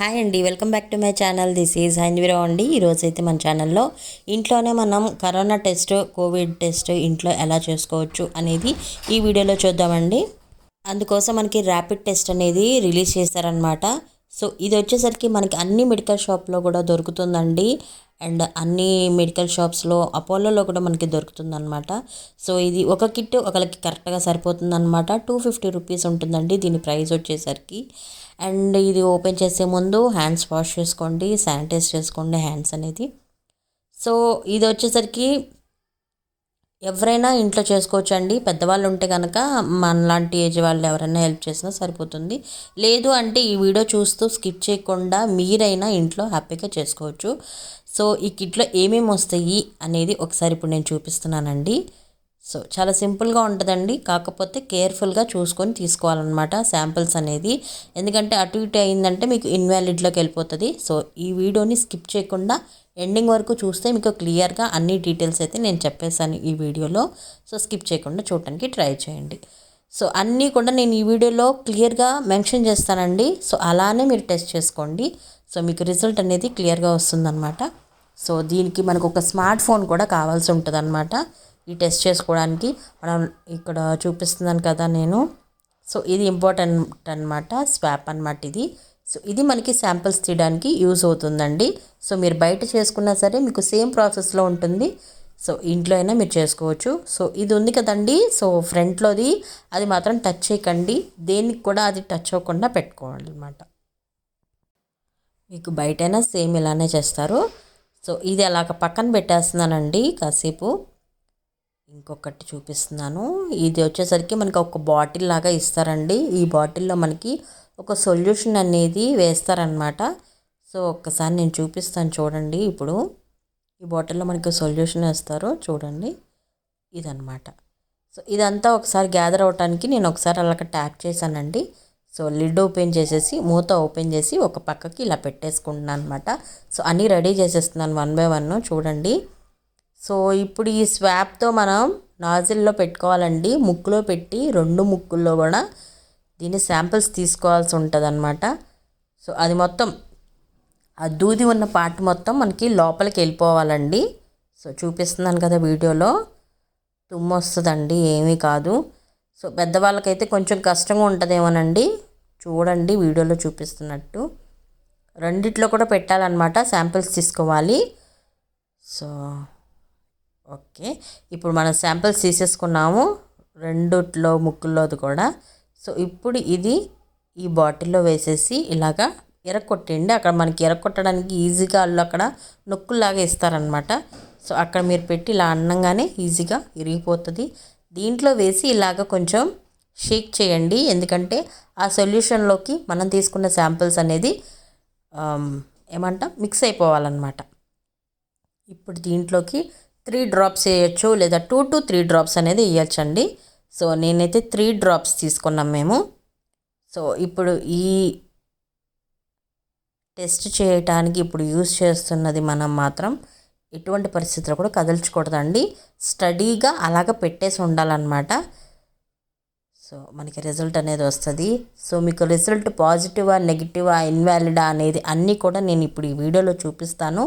Hi అండి, welcome back to my channel. This is హైంద్విరో అండి. ఈరోజు అయితే మన ఛానల్లో ఇంట్లోనే మనం కరోనా టెస్ట్, కోవిడ్ టెస్ట్ ఇంట్లో ఎలా చేసుకోవచ్చు అనేది ఈ వీడియోలో చూద్దామండి. అందుకోసం మనకి ర్యాపిడ్ టెస్ట్ అనేది రిలీజ్ చేశారనమాట. సో ఇది వచ్చేసరికి మనకి అన్ని మెడికల్ షాప్లో కూడా దొరుకుతుందండి. అండ్ అన్ని మెడికల్ షాప్స్లో, అపోలోలో కూడా మనకి దొరుకుతుందన్నమాట. సో ఇది ఒక కిట్ ఒకరికి కరెక్ట్గా సరిపోతుందన్నమాట. 250 రూపీస్ ఉంటుందండి దీని ప్రైస్ వచ్చేసరికి. అండ్ ఇది ఓపెన్ చేసే ముందు హ్యాండ్స్ వాష్ చేసుకోండి, శానిటైజ్ చేసుకోండి హ్యాండ్స్ అనేది. సో ఇది వచ్చేసరికి ఎవరైనా ఇంట్లో చేసుకోవచ్చు అండి. పెద్దవాళ్ళు ఉంటే కనుక మనలాంటి ఏజ్ వాళ్ళు ఎవరైనా హెల్ప్ చేసినా సరిపోతుంది. లేదు అంటే ఈ వీడియో చూస్తూ స్కిప్ చేయకుండా మీరైనా ఇంట్లో హ్యాపీగా చేసుకోవచ్చు. సో ఈ కిట్లో ఏమేమి వస్తాయి అనేది ఒకసారి ఇప్పుడు నేను చూపిస్తున్నానండి. సో చాలా సింపుల్గా ఉంటుందండి, కాకపోతే కేర్ఫుల్గా చూసుకొని తీసుకోవాలన్నమాట శాంపిల్స్ అనేది. ఎందుకంటే అటు ఇటు అయిందంటే మీకు ఇన్వాలిడ్లోకి వెళ్ళిపోతుంది. సో ఈ వీడియోని స్కిప్ చేయకుండా ఎండింగ్ వరకు చూస్తే మీకు క్లియర్గా అన్ని డీటెయిల్స్ అయితే నేను చెప్పేశాను ఈ వీడియోలో. సో స్కిప్ చేయకుండా చూడటానికి ట్రై చేయండి. సో అన్నీ కూడా నేను ఈ వీడియోలో క్లియర్గా మెన్షన్ చేస్తానండి. సో అలానే మీరు టెస్ట్ చేసుకోండి. సో మీకు రిజల్ట్ అనేది క్లియర్గా వస్తుందన్నమాట. సో దీనికి మనకు ఒక స్మార్ట్ ఫోన్ కూడా కావాల్సి ఉంటుందన్నమాట ఈ టెస్ట్ చేసుకోవడానికి. మనం ఇక్కడ చూపిస్తున్నాను కదా నేను. సో ఇది ఇంపార్టెంట్ అనమాట, స్వాప్ అనమాట ఇది. సో ఇది మనకి శాంపిల్స్ తీయడానికి యూజ్ అవుతుందండి. సో మీరు బయట చేసుకున్నా సరే మీకు సేమ్ ప్రాసెస్లో ఉంటుంది. సో ఇంట్లో అయినా మీరు చేసుకోవచ్చు. సో ఇది ఉంది కదండి, సో ఫ్రంట్లోది అది మాత్రం టచ్ చేయకండి. దేనికి కూడా అది టచ్ అవ్వకుండా పెట్టుకోవాలి అనమాట. మీకు బయటైనా సేమ్ ఇలానే చేస్తారు. సో ఇది అలాగ పక్కన పెట్టేస్తున్నానండి కాసేపు. ఇంకొకటి చూపిస్తున్నాను. ఇది వచ్చేసరికి మనకి ఒక బాటిల్ లాగా ఇస్తారండి. ఈ బాటిల్లో మనకి ఒక సొల్యూషన్ అనేది వేస్తారనమాట. సో ఒక్కసారి నేను చూపిస్తాను చూడండి. ఇప్పుడు ఈ బాటిల్లో మనకి సొల్యూషన్ వేస్తారు చూడండి, ఇదనమాట. సో ఇదంతా ఒకసారి గ్యాదర్ అవడానికి నేను ఒకసారి అలాగ ట్యాప్ చేశానండి. సో లిడ్ ఓపెన్ చేసేసి మూత ఓపెన్ చేసి ఒక పక్కకి ఇలా పెట్టేసుకుంటున్నాను అనమాట. సో అన్నీ రెడీ చేసేస్తున్నాను 1 by 1 చూడండి. సో ఇప్పుడు ఈ స్వాప్తో మనం నాజిల్లో పెట్టుకోవాలండి, ముక్కులో పెట్టి 2 ముక్కుల్లో కూడా దీన్ని శాంపిల్స్ తీసుకోవాల్సి ఉంటుంది అనమాట. సో అది మొత్తం ఆ దూది ఉన్న పార్ట్ మొత్తం మనకి లోపలికి వెళ్ళిపోవాలండి. సో చూపిస్తున్నాను కదా వీడియోలో, తుమ్ము వస్తుందండి, ఏమీ కాదు. సో పెద్దవాళ్ళకైతే కొంచెం కష్టంగా ఉంటుందేమోనండి. చూడండి వీడియోలో చూపిస్తున్నట్టు రెండిట్లో కూడా పెట్టాలన్నమాట, శాంపిల్స్ తీసుకోవాలి. సో ఓకే, ఇప్పుడు మనం శాంపిల్స్ తీసేసుకున్నాము రెండిట్లో ముక్కుల్లోది కూడా. సో ఇప్పుడు ఇది ఈ బాటిల్లో వేసేసి ఇలాగా ఎరక్కొట్టండి. అక్కడ మనకి ఎరక్కొట్టడానికి ఈజీగా వాళ్ళు అక్కడ నొక్కుల్లాగా ఇస్తారనమాట. సో అక్కడ మీరు పెట్టి ఇలా అన్నంగానే ఈజీగా ఇరిగిపోతుంది. దీంట్లో వేసి ఇలాగ కొంచెం షేక్ చేయండి, ఎందుకంటే ఆ సొల్యూషన్లోకి మనం తీసుకున్న శాంపిల్స్ అనేది మిక్స్ అయిపోవాలన్నమాట. ఇప్పుడు దీంట్లోకి 3 drops వేయచ్చు, లేదా 2 to 3 drops అనేది వేయచ్చండి. సో నేనైతే 3 drops తీసుకున్నాం మేము. సో ఇప్పుడు ఈ టెస్ట్ చేయటానికి ఇప్పుడు యూజ్ చేస్తున్నది మనం మాత్రం ఎటువంటి పరిస్థితుల్లో కూడా కదల్చకూడదండి, స్టడీగా అలాగ పెట్టేసి ఉండాలన్నమాట. సో మనకి రిజల్ట్ అనేది వస్తుంది. సో మీకు రిజల్ట్ పాజిటివా, నెగిటివా, ఇన్వాలిడా అనేది అన్నీ కూడా నేను ఇప్పుడు ఈ వీడియోలో చూపిస్తాను.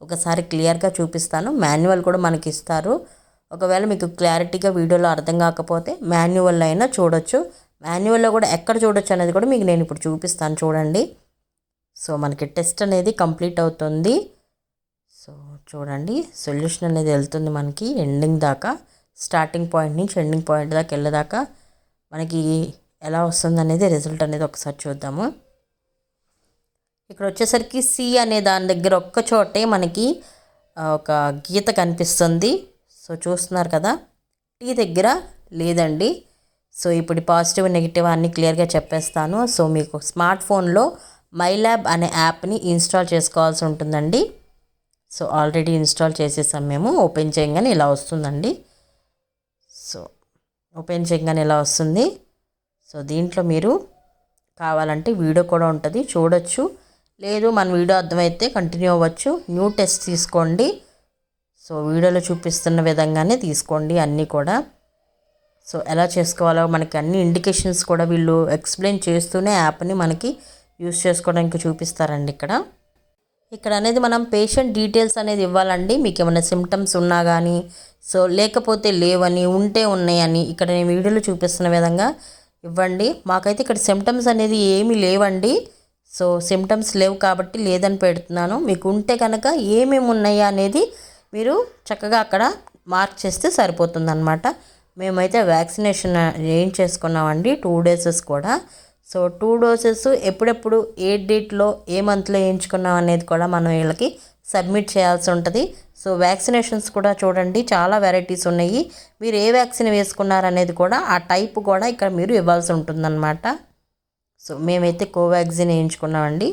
ఒకసారి క్లియర్గా చూపిస్తాను. మాన్యువల్ కూడా మనకి ఇస్తారు. ఒకవేళ మీకు క్లారిటీగా వీడియోలో అర్థం కాకపోతే మాన్యువల్లో అయినా చూడొచ్చు. మాన్యువల్లో కూడా ఎక్కడ చూడొచ్చు అనేది కూడా మీకు నేను ఇప్పుడు చూపిస్తాను చూడండి. సో మనకి టెస్ట్ అనేది కంప్లీట్ అవుతుంది. సో చూడండి సొల్యూషన్ అనేది వెళ్తుంది మనకి ఎండింగ్ దాకా, స్టార్టింగ్ పాయింట్ నుంచి ఎండింగ్ పాయింట్ దాకా వెళ్ళేదాకా మనకి ఎలా వస్తుంది అనేది రిజల్ట్ అనేది ఒకసారి చూద్దాము. ఇక్కడ వచ్చేసరికి సి అనే దాని దగ్గర ఒక్క చోటే మనకి ఒక గీత కనిపిస్తుంది. సో చూస్తున్నారు కదా, టీ దగ్గర లేదండి. సో ఇప్పుడు పాజిటివ్, నెగిటివ్ అన్నీ క్లియర్గా చెప్పేస్తాను. సో మీకు స్మార్ట్ ఫోన్లో మైల్యాబ్ అనే యాప్ని ఇన్స్టాల్ చేసుకోవాల్సి ఉంటుందండి. సో ఆల్రెడీ ఇన్స్టాల్ చేసేసాం మేము. ఓపెన్ చేయగానే ఇలా వస్తుందండి. సో ఓపెన్ చేయగానే ఇలా వస్తుంది. సో దీంట్లో మీరు కావాలంటే వీడియో కూడా ఉంటుంది, చూడొచ్చు. లేదు మన వీడియో అర్థమైతే కంటిన్యూ అవ్వచ్చు. న్యూ టెస్ట్ తీసుకోండి. సో వీడియోలో చూపిస్తున్న విధంగానే తీసుకోండి అన్నీ కూడా. సో ఎలా చేసుకోవాలో మనకి అన్ని ఇండికేషన్స్ కూడా వీళ్ళు ఎక్స్ప్లెయిన్ చేస్తూనే యాప్ని మనకి యూస్ చేసుకోవడానికి చూపిస్తారండి ఇక్కడ అనేది మనం పేషెంట్ డీటెయిల్స్ అనేది ఇవ్వాలండి. మీకు ఏమైనా సిమ్టమ్స్ ఉన్నా కానీ, సో లేకపోతే లేవని, ఉంటే ఉన్నాయని ఇక్కడ నేను వీడియోలో చూపిస్తున్న విధంగా ఇవ్వండి. మాకైతే ఇక్కడ సిమ్టమ్స్ అనేది ఏమీ లేవండి. సో సిమ్టమ్స్ లేవు కాబట్టి లేదని పెడుతున్నాను. మీకు ఉంటే కనుక ఏమేమి ఉన్నాయా అనేది మీరు చక్కగా అక్కడ మార్క్ చేస్తే సరిపోతుందన్నమాట. మేమైతే వ్యాక్సినేషన్ చేసుకున్నామండి 2 డోసెస్ కూడా. సో 2 డోసెస్ ఎప్పుడెప్పుడు ఏ డేట్లో ఏ మంత్లో వేయించుకున్నాం అనేది కూడా మనం వీళ్ళకి సబ్మిట్ చేయాల్సి ఉంటుంది. సో వ్యాక్సినేషన్స్ కూడా చూడండి చాలా వెరైటీస్ ఉన్నాయి. మీరు ఏ వ్యాక్సిన్ వేసుకున్నారనేది కూడా ఆ టైప్ కూడా ఇక్కడ మీరు ఇవ్వాల్సి ఉంటుందన్నమాట. సో మేమైతే కోవాక్సిన్ వేయించుకున్నామండి.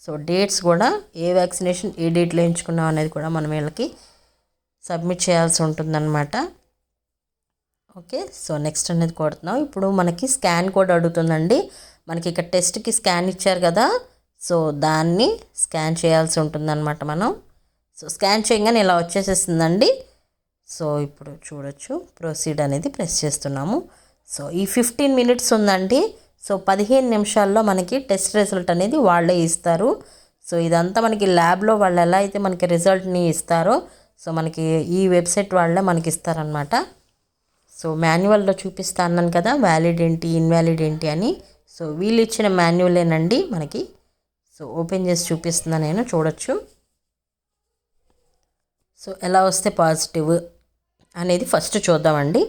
సో డేట్స్ కూడా ఏ వ్యాక్సినేషన్ ఏ డేట్లో వేయించుకున్నాం అనేది కూడా మనం వీళ్ళకి సబ్మిట్ చేయాల్సి ఉంటుందన్నమాట. ఓకే, సో నెక్స్ట్ అనేది కొడుతున్నాం. ఇప్పుడు మనకి స్కాన్ కోడ్ అడుగుతుందండి. మనకి ఇక్కడ టెస్ట్కి స్కాన్ ఇచ్చారు కదా, సో దాన్ని స్కాన్ చేయాల్సి ఉంటుందన్నమాట మనం. సో స్కాన్ చేయగానే ఇలా వచ్చేసేస్తుందండి. సో ఇప్పుడు చూడొచ్చు, ప్రొసీడ్ అనేది ప్రెస్ చేస్తున్నాము. సో ఈ 15 మినిట్స్ ఉందండి. సో 15 నిమిషాల్లో మనకి టెస్ట్ రిజల్ట్ అనేది వాళ్ళే ఇస్తారు. సో ఇదంతా మనకి ల్యాబ్లో వాళ్ళు ఎలా అయితే మనకి రిజల్ట్ని ఇస్తారో సో మనకి ఈ వెబ్సైట్ వాళ్ళే మనకి ఇస్తారనమాట. సో మాన్యువల్లో చూపిస్తా అన్నాను కదా వ్యాలిడ్ ఏంటి ఇన్వాలిడ్ ఏంటి అని. సో వీళ్ళు ఇచ్చిన మాన్యువలేనండి మనకి. సో ఓపెన్ చేసి చూపిస్తున్నాను నేను, చూడొచ్చు. సో ఎలా వస్తే పాజిటివ్ అనేది ఫస్ట్ చూద్దామండి.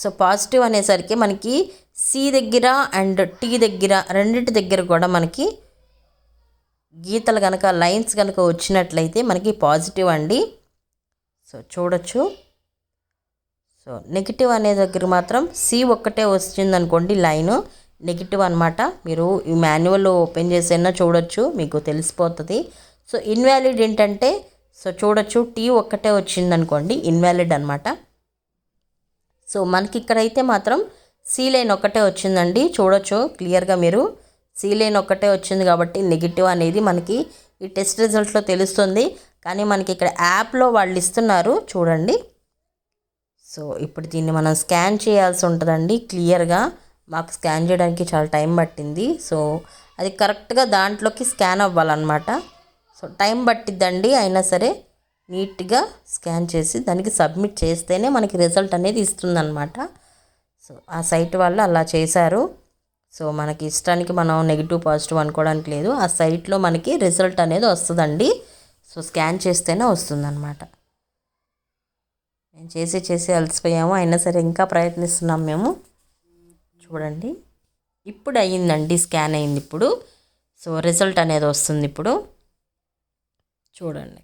సో పాజిటివ్ అనేసరికి మనకి సి దగ్గర అండ్ టీ దగ్గర రెండింటి దగ్గర కూడా మనకి గీతలు కనుక లైన్స్ కనుక వచ్చినట్లయితే మనకి పాజిటివ్ అండి. సో చూడొచ్చు. సో నెగిటివ్ అనే దగ్గర మాత్రం సి ఒక్కటే వచ్చిందనుకోండి లైను నెగిటివ్ అనమాట. మీరు ఈ మాన్యువల్ ఓపెన్ చేసైనా చూడొచ్చు, మీకు తెలిసిపోతుంది. సో ఇన్వాలిడ్ ఏంటంటే సో చూడొచ్చు టీ ఒక్కటే వచ్చిందనుకోండి ఇన్వాలిడ్ అనమాట. సో మనకి ఇక్కడైతే మాత్రం సి లైన్ ఒక్కటే వచ్చిందండి, చూడొచ్చు క్లియర్గా మీరు. సి లైన్ ఒక్కటే వచ్చింది కాబట్టి నెగిటివ్ అనేది మనకి ఈ టెస్ట్ రిజల్ట్లో తెలుస్తుంది. కానీ మనకి ఇక్కడ యాప్లో వాళ్ళు ఇస్తున్నారు చూడండి. సో ఇప్పుడు దీన్ని మనం స్కాన్ చేయాల్సి ఉంటుందండి క్లియర్గా. మాకు స్కాన్ చేయడానికి చాలా టైం పట్టింది. సో అది కరెక్ట్గా దాంట్లోకి స్కాన్ అవ్వాలన్నమాట. సో టైం పట్టిద్దండి, అయినా సరే నీట్గా స్కాన్ చేసి దానికి సబ్మిట్ చేస్తేనే మనకి రిజల్ట్ అనేది ఇస్తుందన్నమాట. సో ఆ సైట్ వాళ్ళు అలా చేశారు. సో మనకి ఇష్టానికి మనం నెగిటివ్ పాజిటివ్ అనుకోవడానికి లేదు. ఆ సైట్లో మనకి రిజల్ట్ అనేది వస్తుందండి. సో స్కాన్ చేస్తేనే వస్తుందన్నమాట. మేము చేసి అలసిపోయాము, అయినా సరే ఇంకా ప్రయత్నిస్తున్నాం మేము. చూడండి ఇప్పుడు అయ్యిందండి, స్కాన్ అయింది ఇప్పుడు. సో రిజల్ట్ అనేది వస్తుంది ఇప్పుడు చూడండి.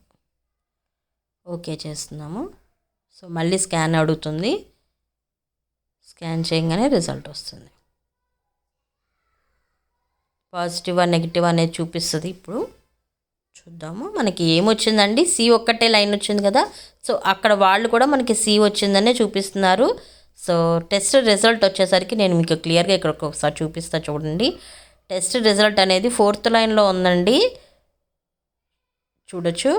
ఓకే చేస్తున్నాము. సో మళ్ళీ స్కాన్ అడుగుతుంది. స్కాన్ చేయగానే రిజల్ట్ వస్తుంది. పాజిటివ్ నెగిటివ్ అనేది చూపిస్తుంది. ఇప్పుడు చూద్దాము మనకి ఏమొచ్చిందండి. సి ఒక్కటే లైన్ వచ్చింది కదా, సో అక్కడ వాళ్ళు కూడా మనకి సి వచ్చిందనే చూపిస్తున్నారు. సో టెస్ట్ రిజల్ట్ వచ్చేసరికి నేను మీకు క్లియర్గా ఇక్కడ ఒకసారి చూపిస్తా చూడండి. టెస్ట్ రిజల్ట్ అనేది 4th లైన్లో ఉందండి, చూడొచ్చు.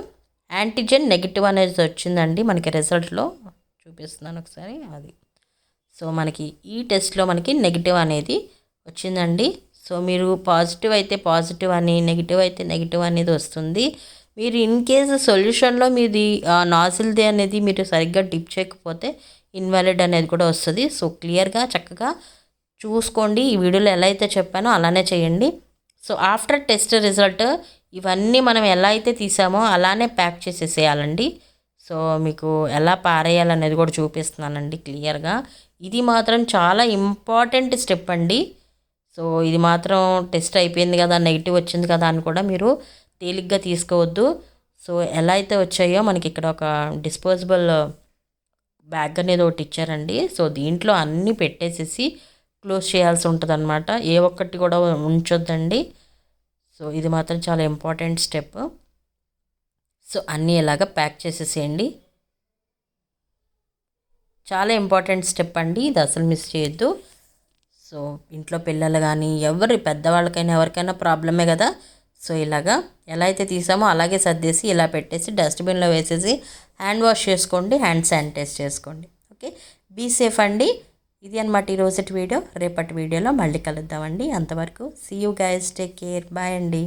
యాంటీజెన్ నెగిటివ్ అనేది వచ్చిందండి మనకి రిజల్ట్లో. చూపిస్తున్నాను ఒకసారి అది. సో మనకి ఈ టెస్ట్లో మనకి నెగిటివ్ అనేది వచ్చిందండి. సో మీరు పాజిటివ్ అయితే పాజిటివ్ అని, నెగిటివ్ అయితే నెగిటివ్ అనేది వస్తుంది. మీరు ఇన్ కేసు సొల్యూషన్లో మీది నాజిల్ది అనేది మీరు సరిగ్గా డిప్ చేయకపోతే ఇన్వాలిడ్ అనేది కూడా వస్తుంది. సో క్లియర్గా చక్కగా చూసుకోండి. ఈ వీడియోలో ఎలా అయితే చెప్పానో అలానే చేయండి. సో ఆఫ్టర్ టెస్ట్ రిజల్ట్ ఇవన్నీ మనం ఎలా అయితే తీసామో అలానే ప్యాక్ చేసేసేయాలండి. సో మీకు ఎలా పారేయాలనేది కూడా చూపిస్తున్నానండి క్లియర్గా. ఇది మాత్రం చాలా ఇంపార్టెంట్ స్టెప్ అండి. సో ఇది మాత్రం టెస్ట్ అయిపోయింది కదా, నెగిటివ్ వచ్చింది కదా అని కూడా మీరు తేలిగ్గా తీసుకోవద్దు. సో ఎలా అయితే వచ్చాయో మనకి ఇక్కడ ఒక డిస్పోజబుల్ బ్యాగ్ అనేది ఒకటి ఇచ్చారండి. సో దీంట్లో అన్నీ పెట్టేసేసి క్లోజ్ చేయాల్సి ఉంటుంది అనమాట. ఏ ఒక్కటి కూడా ఉంచొద్దండి. సో ఇది మాత్రం చాలా ఇంపార్టెంట్ స్టెప్. సో అన్నీ ఇలాగ ప్యాక్ చేసేసేయండి. చాలా ఇంపార్టెంట్ స్టెప్ అండి, ఇది అసలు మిస్ చేయొద్దు. సో ఇంట్లో పిల్లలు కానీ ఎవరు పెద్దవాళ్ళకైనా ఎవరికైనా ప్రాబ్లమే కదా. సో ఇలాగా ఎలా అయితే తీసామో అలాగే సర్దేసి ఇలా పెట్టేసి డస్ట్బిన్లో వేసేసి హ్యాండ్ వాష్ చేసుకోండి, హ్యాండ్ శానిటైజ్ చేసుకోండి. ఓకే, బీ సేఫ్ అండి. ఇది అనమాట ఈరోజు వీడియో. రేపటి వీడియోలో మళ్ళీ కలుద్దామండి. అంతవరకు see you guys, take care, bye అండి.